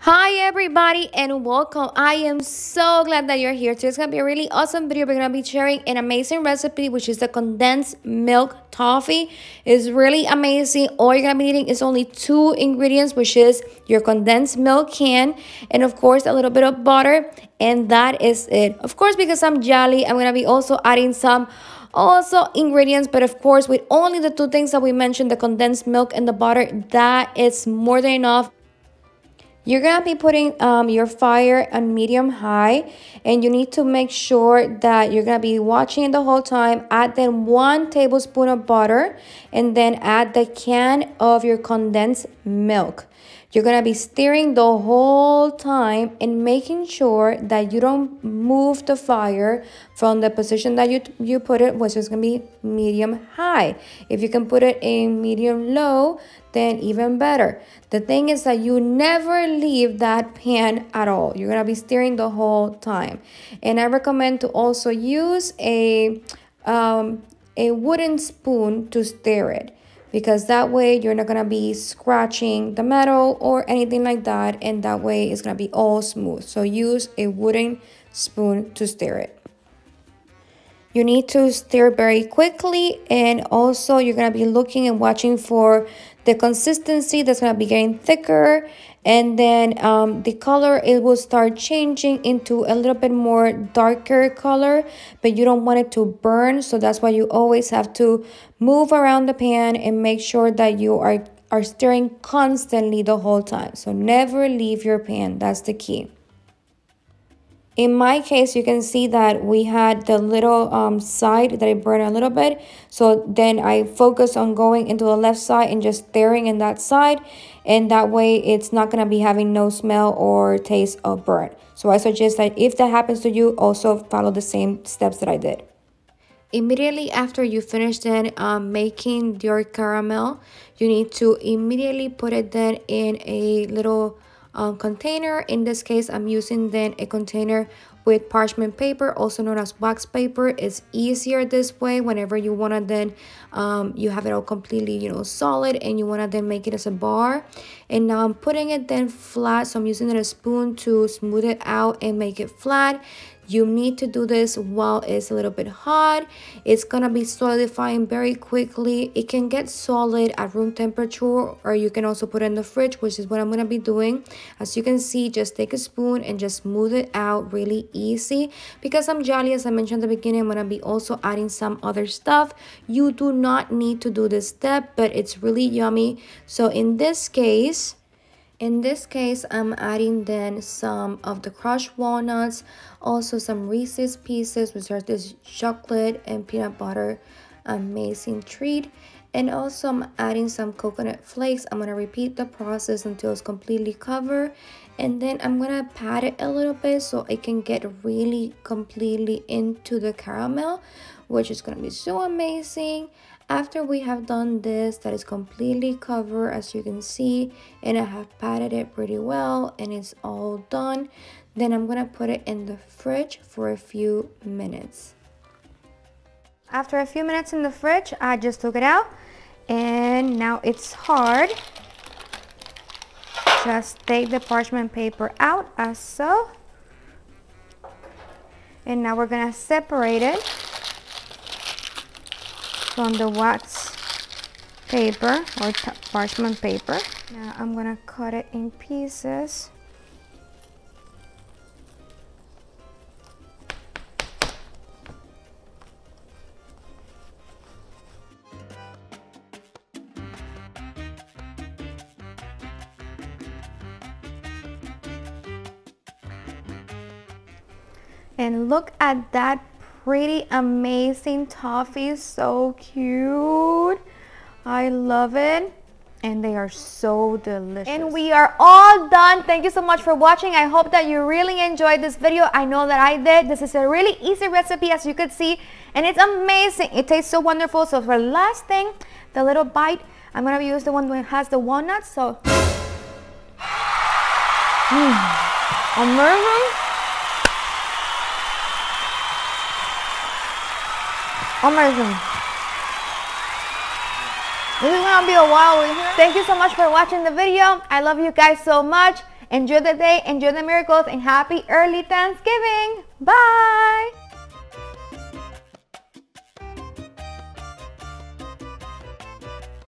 Hi everybody and welcome. I am so glad that you're here. Today's gonna be a really awesome video. We're gonna be sharing an amazing recipe, which is the condensed milk toffee. It's really amazing. All you're gonna be needing is only two ingredients, which is your condensed milk can and of course a little bit of butter, and that is it. Of course, because I'm Yali, I'm gonna be also adding some ingredients, but of course with only the two things that we mentioned, the condensed milk and the butter, that is more than enough. You're gonna be putting your fire on medium high, and you need to make sure that you're gonna be watching it the whole time. Add then 1 tablespoon of butter, and then add the can of your condensed milk. You're gonna be stirring the whole time and making sure that you don't move the fire from the position that you put it, which is gonna be medium high. If you can put it in medium low, then even better. The thing is that you never leave that pan at all. You're gonna be stirring the whole time. And I recommend to also use a wooden spoon to stir it, because that way you're not gonna be scratching the metal or anything like that, and that way it's gonna be all smooth. So use a wooden spoon to stir it. You need to stir very quickly, and also you're gonna be looking and watching for the consistency that's gonna be getting thicker, and then the color, it will start changing into a little bit more darker color, but you don't want it to burn. So that's why you always have to move around the pan and make sure that you are stirring constantly the whole time. So never leave your pan. That's the key. In my case, you can see that we had the little side that I burned a little bit. So then I focus on going into the left side and just stirring in that side. And that way it's not going to be having no smell or taste of burn. So I suggest that if that happens to you, also follow the same steps that I did. Immediately after you finish then making your caramel, you need to immediately put it then in a little container. In this case, I'm using then a container with parchment paper, also known as wax paper. It's easier this way whenever you want to then you have it all completely solid, and you want to then make it as a bar. And now I'm putting it then flat, so I'm using a spoon to smooth it out and make it flat. You need to do this while it's a little bit hot. It's gonna be solidifying very quickly. It can get solid at room temperature, or you can also put it in the fridge, which is what I'm gonna be doing. As you can see, just take a spoon and just smooth it out really easy. Because I'm Yali, as I mentioned at the beginning, I'm gonna be also adding some other stuff. You do not need to do this step, but it's really yummy. So in this case, I'm adding then some of the crushed walnuts, also some Reese's Pieces, which are this chocolate and peanut butter amazing treat. And also I'm adding some coconut flakes. I'm going to repeat the process until it's completely covered. And then I'm going to pat it a little bit so it can get really completely into the caramel, which is going to be so amazing. After we have done this, that is completely covered, as you can see, and I have patted it pretty well and it's all done, then I'm gonna put it in the fridge for a few minutes. After a few minutes in the fridge, I just took it out, and now it's hard. Just take the parchment paper out as so, and now we're gonna separate it from the wax paper or parchment paper. Now I'm gonna cut it in pieces. And look at that pretty amazing toffee. So cute. I love it, and they are so delicious. And we are all done. Thank you so much for watching. I hope that you really enjoyed this video. I know that I did. This is a really easy recipe, as you could see, and it's amazing. It tastes so wonderful. So for the last thing, the little bite, I'm gonna use the one that has the walnuts. So amazing. Amazing. This is gonna be a while. Thank you so much for watching the video. I love you guys so much, Enjoy the day, enjoy the miracles, and happy early Thanksgiving. Bye.